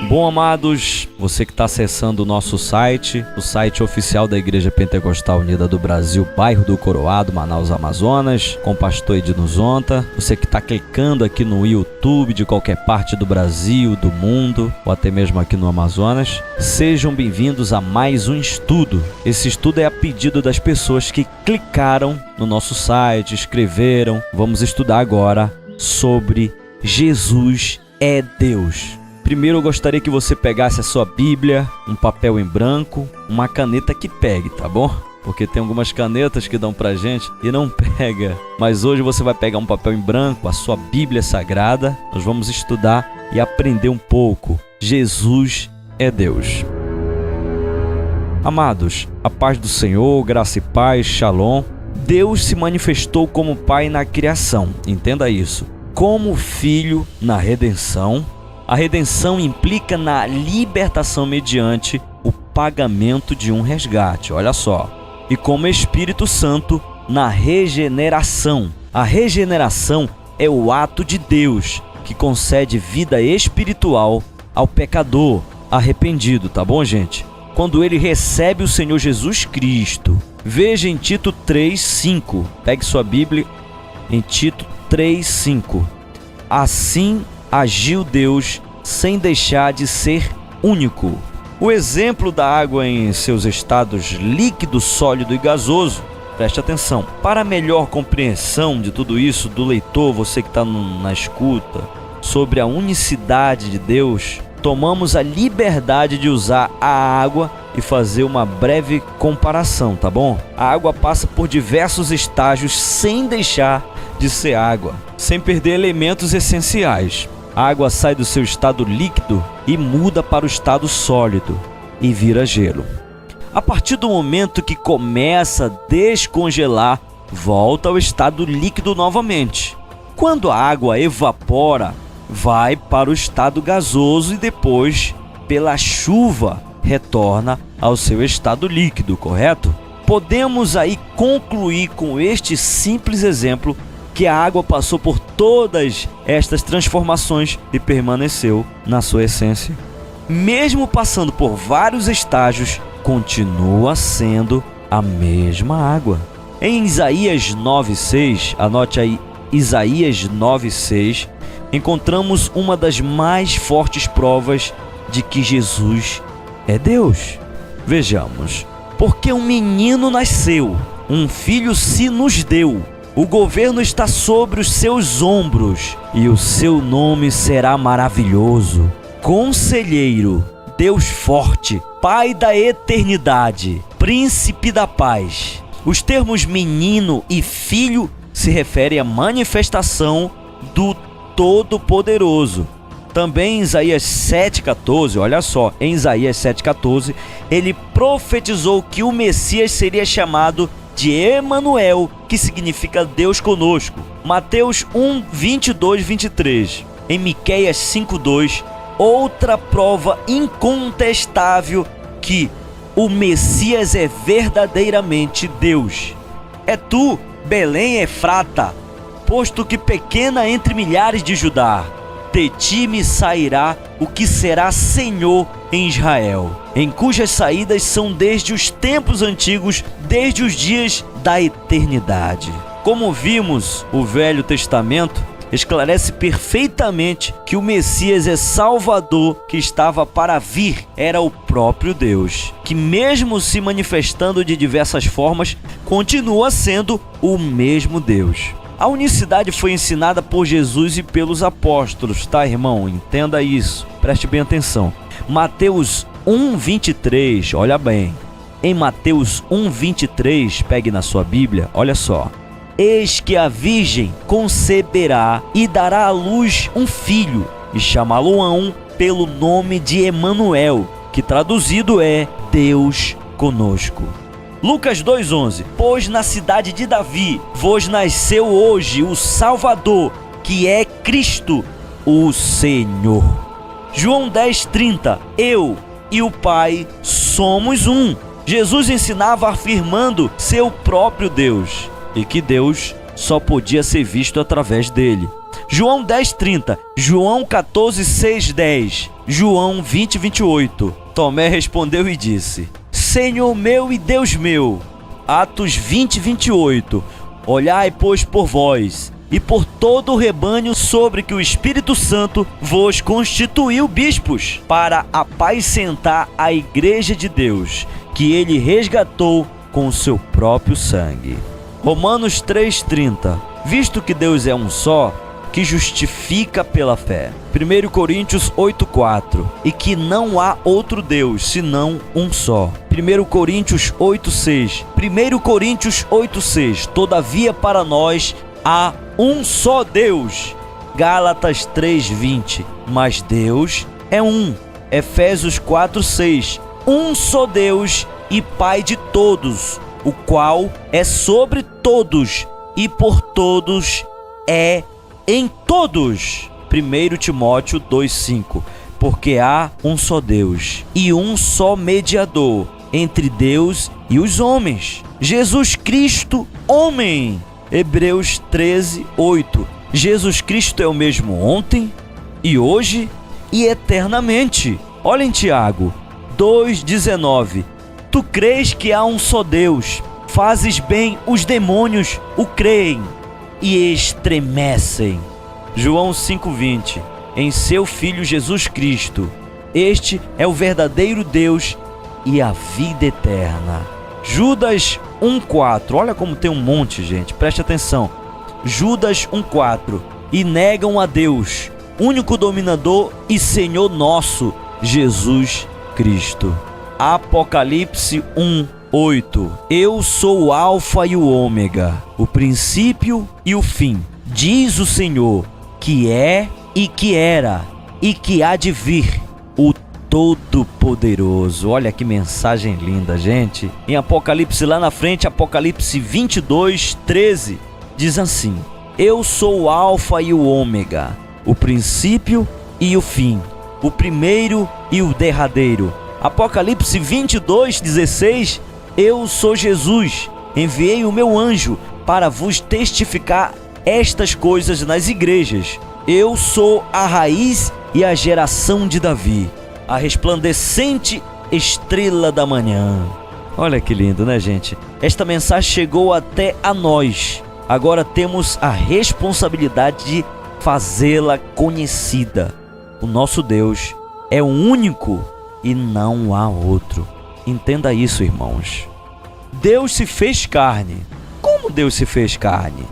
Bom, amados, você que está acessando o nosso site, o site oficial da Igreja Pentecostal Unida do Brasil, bairro do Coroado, Manaus, Amazonas, com o pastor Edno Zonta, você que está clicando aqui no YouTube de qualquer parte do Brasil, do mundo, ou até mesmo aqui no Amazonas, sejam bem-vindos a mais um estudo. Esse estudo é a pedido das pessoas que clicaram no nosso site, escreveram. Vamos estudar agora sobre Jesus é Deus. Primeiro eu gostaria que você pegasse a sua Bíblia, um papel em branco, uma caneta que pegue, tá bom? Porque tem algumas canetas que dão pra gente e não pega. Mas hoje você vai pegar um papel em branco, a sua Bíblia Sagrada. Nós vamos estudar e aprender um pouco. Jesus é Deus. Amados, a paz do Senhor, graça e paz, shalom. Deus se manifestou como Pai na criação, entenda isso. Como Filho na redenção. A redenção implica na libertação mediante o pagamento de um resgate, olha só. E como Espírito Santo na regeneração. A regeneração é o ato de Deus que concede vida espiritual ao pecador arrependido, tá bom, gente? Quando ele recebe o Senhor Jesus Cristo. Veja em Tito 3:5. Pegue sua Bíblia em Tito 3:5. Assim agiu Deus sem deixar de ser único. O exemplo da água em seus estados líquido, sólido e gasoso. Preste atenção. Para melhor compreensão de tudo isso do leitor, você que está na escuta, sobre a unicidade de Deus, tomamos a liberdade de usar a água e fazer uma breve comparação, tá bom? A água passa por diversos estágios sem deixar de ser água, sem perder elementos essenciais. A água sai do seu estado líquido e muda para o estado sólido e vira gelo. A partir do momento que começa a descongelar, volta ao estado líquido novamente. Quando a água evapora, vai para o estado gasoso e depois, pela chuva, retorna ao seu estado líquido, correto? Podemos aí concluir com este simples exemplo que a água passou por todas estas transformações e permaneceu na sua essência. Mesmo passando por vários estágios, continua sendo a mesma água. Em Isaías 9:6, anote aí, Isaías 9:6, encontramos uma das mais fortes provas de que Jesus é Deus. Vejamos. Porque um menino nasceu, um filho se nos deu. O governo está sobre os seus ombros e o seu nome será maravilhoso. Conselheiro, Deus forte, Pai da eternidade, Príncipe da paz. Os termos menino e filho se referem à manifestação do Todo-Poderoso. Também em Isaías 7,14, olha só, em Isaías 7,14, ele profetizou que o Messias seria chamado de Emanuel, que significa Deus conosco. Mateus 1:22-23. Em Miqueias 5:2, outra prova incontestável que o Messias é verdadeiramente Deus. É tu, Belém Efrata, posto que pequena entre milhares de Judá, de ti me sairá o que será Senhor em Israel, em cujas saídas são desde os tempos antigos, desde os dias da eternidade. Como vimos, o Velho Testamento esclarece perfeitamente que o Messias é Salvador que estava para vir, era o próprio Deus, que mesmo se manifestando de diversas formas, continua sendo o mesmo Deus. A unicidade foi ensinada por Jesus e pelos apóstolos, tá, irmão? Entenda isso, preste bem atenção. Mateus 1:23, olha bem. Em Mateus 1:23, pegue na sua Bíblia, olha só. Eis que a virgem conceberá e dará à luz um filho, e chamá-lo-ão pelo nome de Emanuel, que traduzido é Deus conosco. Lucas 2:11. Pois na cidade de Davi vos nasceu hoje o Salvador, que é Cristo, o Senhor. João 10:30. Eu e o Pai somos um. Jesus ensinava afirmando seu próprio Deus e que Deus só podia ser visto através dele. João 10:30, João 14:6-10, João 20:28. Tomé respondeu e disse: Senhor meu e Deus meu. Atos 20:28. Olhai, pois, por vós e por todo o rebanho sobre que o Espírito Santo vos constituiu bispos, para apacentar a igreja de Deus, que ele resgatou com o seu próprio sangue. Romanos 3:30. Visto que Deus é um só, que justifica pela fé. 1 Coríntios 8:4. E que não há outro Deus, senão um só. 1 Coríntios 8:6. 1 Coríntios 8:6. Todavia para nós há um só Deus. Gálatas 3:20. Mas Deus é um. Efésios 4:6. Um só Deus e Pai de todos, o qual é sobre todos e por todos é em todos. 1 Timóteo 2:5. Porque há um só Deus e um só mediador entre Deus e os homens, Jesus Cristo, homem. Hebreus 13:8. Jesus Cristo é o mesmo ontem e hoje e eternamente. Olha em Tiago 2:19. Tu crês que há um só Deus, fazes bem, os demônios o creem e estremecem. João 5:20. Em seu Filho Jesus Cristo, este é o verdadeiro Deus e a vida eterna. Judas 1:4. Olha como tem um monte, gente, preste atenção. Judas 1:4. E negam a Deus, único dominador e Senhor nosso, Jesus Cristo. Apocalipse 1:8. Eu sou o Alfa e o Ômega, o princípio e o fim, diz o Senhor, que é e que era e que há de vir, o Todo-Poderoso. Olha que mensagem linda, gente. Em Apocalipse, lá na frente, Apocalipse 22:13, diz assim: Eu sou o Alfa e o Ômega, o princípio e o fim, o primeiro e o derradeiro. Apocalipse 22:16. Eu sou Jesus, enviei o meu anjo para vos testificar estas coisas nas igrejas. Eu sou a raiz e a geração de Davi, a resplandecente estrela da manhã. Olha que lindo, né, gente? Esta mensagem chegou até a nós. Agora temos a responsabilidade de fazê-la conhecida. O nosso Deus é o único e não há outro. Entenda isso, irmãos. Deus se fez carne. Como Deus se fez carne?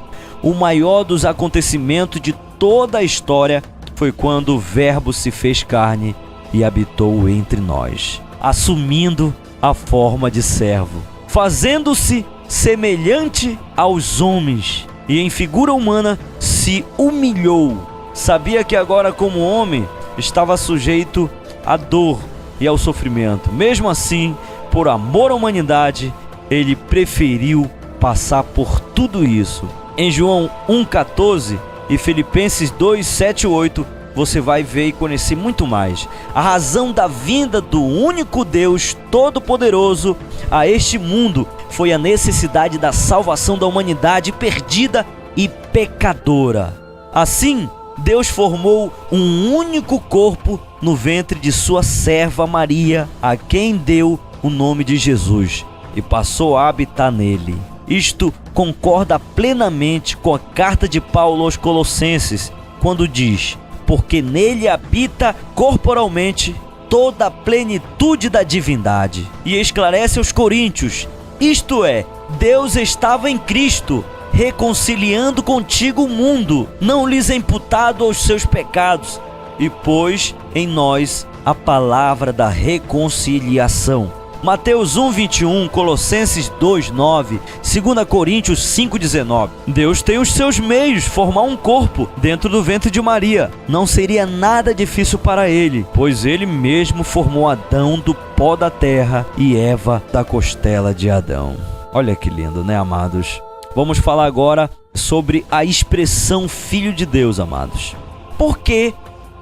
O maior dos acontecimentos de toda a história foi quando o Verbo se fez carne e habitou entre nós, assumindo a forma de servo, fazendo-se semelhante aos homens e em figura humana se humilhou. Sabia que agora, como homem, estava sujeito à dor e ao sofrimento. Mesmo assim, por amor à humanidade, ele preferiu passar por tudo isso. Em João 1:14 e Filipenses 2:7-8, você vai ver e conhecer muito mais. A razão da vinda do único Deus Todo-Poderoso a este mundo foi a necessidade da salvação da humanidade perdida e pecadora. Assim, Deus formou um único corpo no ventre de sua serva Maria, a quem deu o nome de Jesus, e passou a habitar nele. Isto concorda plenamente com a carta de Paulo aos Colossenses, quando diz: porque nele habita corporalmente toda a plenitude da divindade. E esclarece aos Coríntios: isto é, Deus estava em Cristo, reconciliando contigo o mundo, não lhes é imputado aos seus pecados, e pôs em nós a palavra da reconciliação. Mateus 1:21, Colossenses 2:9, 2 Coríntios 5:19. Deus tem os seus meios, formar um corpo dentro do ventre de Maria. Não seria nada difícil para ele, pois ele mesmo formou Adão do pó da terra e Eva da costela de Adão. Olha que lindo, né, amados? Vamos falar agora sobre a expressão Filho de Deus, amados. Por que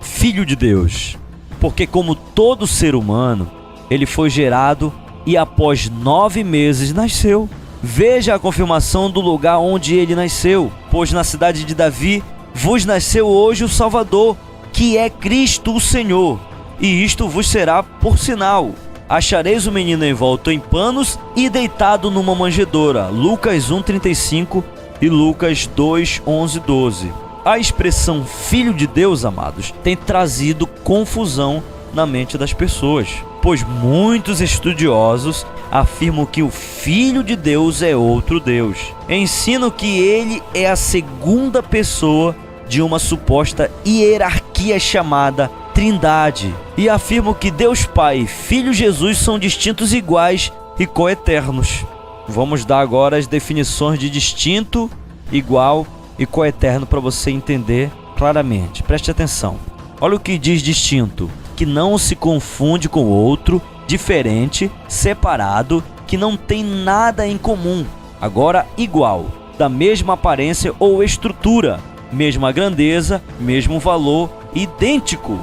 Filho de Deus? Porque, como todo ser humano, ele foi gerado e após 9 meses nasceu. Veja a confirmação do lugar onde ele nasceu, pois na cidade de Davi vos nasceu hoje o Salvador, que é Cristo o Senhor. E isto vos será por sinal: achareis o menino envolto em panos e deitado numa manjedoura. Lucas 1:35 e Lucas 2:11-12. A expressão Filho de Deus, amados, tem trazido confusão na mente das pessoas, pois muitos estudiosos afirmam que o Filho de Deus é outro Deus. Ensinam que ele é a segunda pessoa de uma suposta hierarquia chamada Trindade, e afirmam que Deus Pai e Filho Jesus são distintos, iguais e coeternos. Vamos dar agora as definições de distinto, igual e coeterno para você entender claramente. Preste atenção. Olha o que diz distinto: que não se confunde com outro, diferente, separado, que não tem nada em comum. Agora, igual, da mesma aparência ou estrutura, mesma grandeza, mesmo valor, idêntico.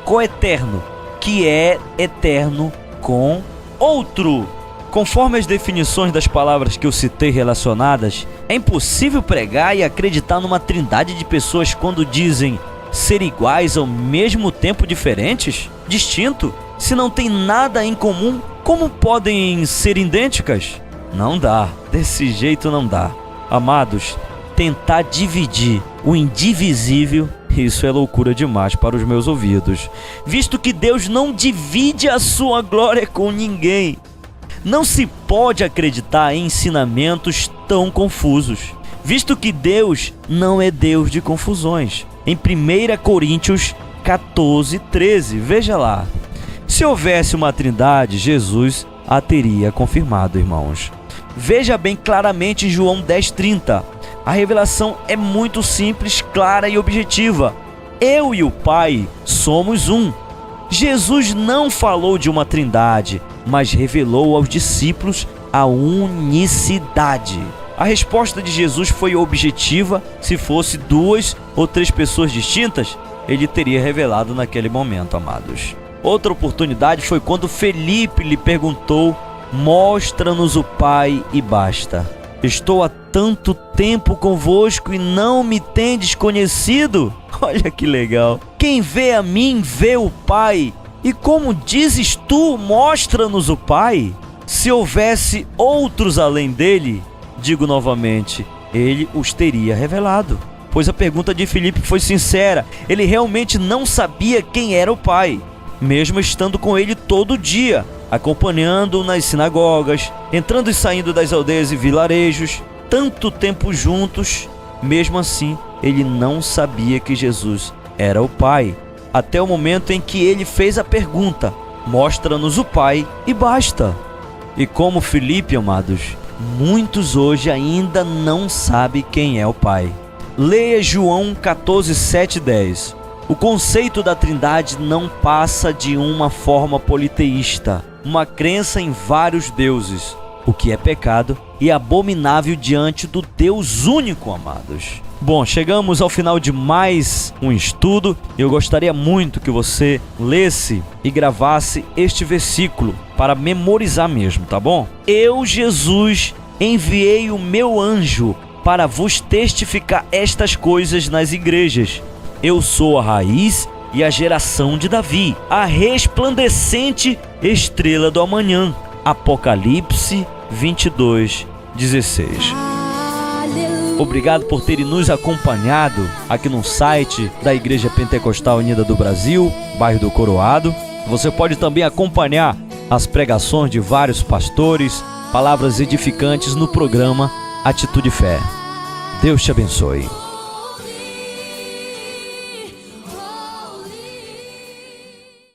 Coeterno, que é eterno com outro. Conforme as definições das palavras que eu citei relacionadas, é impossível pregar e acreditar numa trindade de pessoas quando dizem ser iguais ao mesmo tempo diferentes? Distinto? Se não tem nada em comum, como podem ser idênticas? Não dá, desse jeito não dá. Amados, tentar dividir o indivisível, isso é loucura demais para os meus ouvidos, visto que Deus não divide a sua glória com ninguém. Não se pode acreditar em ensinamentos tão confusos, visto que Deus não é Deus de confusões. Em 1 Coríntios 14:13, veja lá: se houvesse uma trindade, Jesus a teria confirmado, irmãos. Veja bem claramente em João 10:30. A revelação é muito simples, clara e objetiva. Eu e o Pai somos um. Jesus não falou de uma trindade, mas revelou aos discípulos a unicidade. A resposta de Jesus foi objetiva. Se fosse 2 ou 3 pessoas distintas, ele teria revelado naquele momento, amados. Outra oportunidade foi quando Felipe lhe perguntou: mostra-nos o Pai e basta. Estou há tanto tempo convosco e não me tendes conhecido? Olha que legal. Quem vê a mim, vê o Pai. E como dizes tu, mostra-nos o Pai? Se houvesse outros além dele, digo novamente, ele os teria revelado. Pois a pergunta de Filipe foi sincera. Ele realmente não sabia quem era o Pai, mesmo estando com ele todo dia, acompanhando-o nas sinagogas, entrando e saindo das aldeias e vilarejos, tanto tempo juntos. Mesmo assim, ele não sabia que Jesus era o Pai, até o momento em que ele fez a pergunta: mostra-nos o Pai e basta. E como Filipe, amados, muitos hoje ainda não sabem quem é o Pai. Leia João 14:7-10. O conceito da Trindade não passa de uma forma politeísta, uma crença em vários deuses, o que é pecado e abominável diante do Deus único, amados. Bom, chegamos ao final de mais um estudo. Eu gostaria muito que você lesse e gravasse este versículo para memorizar mesmo, tá bom? Eu, Jesus, enviei o meu anjo para vos testificar estas coisas nas igrejas. Eu sou a raiz e a geração de Davi, a resplandecente estrela do amanhã. Apocalipse 22:16. Obrigado por terem nos acompanhado aqui no site da Igreja Pentecostal Unida do Brasil, bairro do Coroado. Você pode também acompanhar as pregações de vários pastores, palavras edificantes no programa Atitude Fé. Deus te abençoe.